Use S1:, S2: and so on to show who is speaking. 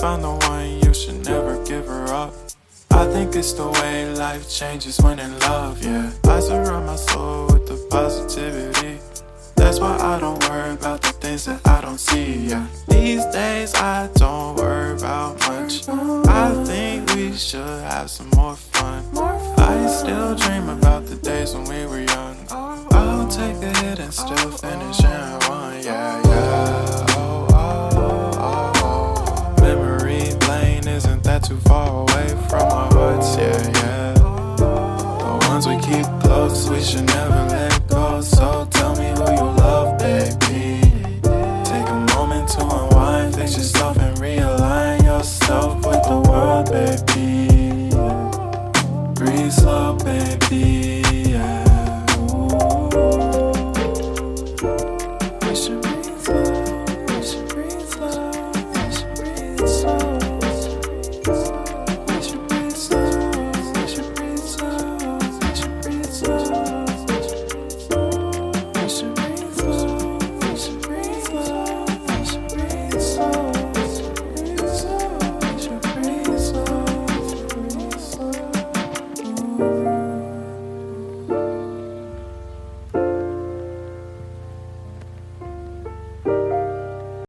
S1: found the one, you should never give her up. I think it's the way life changes when in love, yeah. I surround my soul with the positivity. That's why I don't worry about the things that I don't see, yeah. These days I don't worry about much. I think we should have some more fun. I still dream about the days when we were young. I'll take a hit and still finish in one, yeah, yeah. Oh, oh, oh, oh. Memory lane isn't that too far away from our hearts, yeah, yeah. The ones we keep close, we should never let go. So tell me who you love, baby. Take a moment to unwind, fix yourself and realign yourself with the world, baby. Breathe slow, baby, yeah. We should breathe slow, we should breathe slow, we should breathe slow.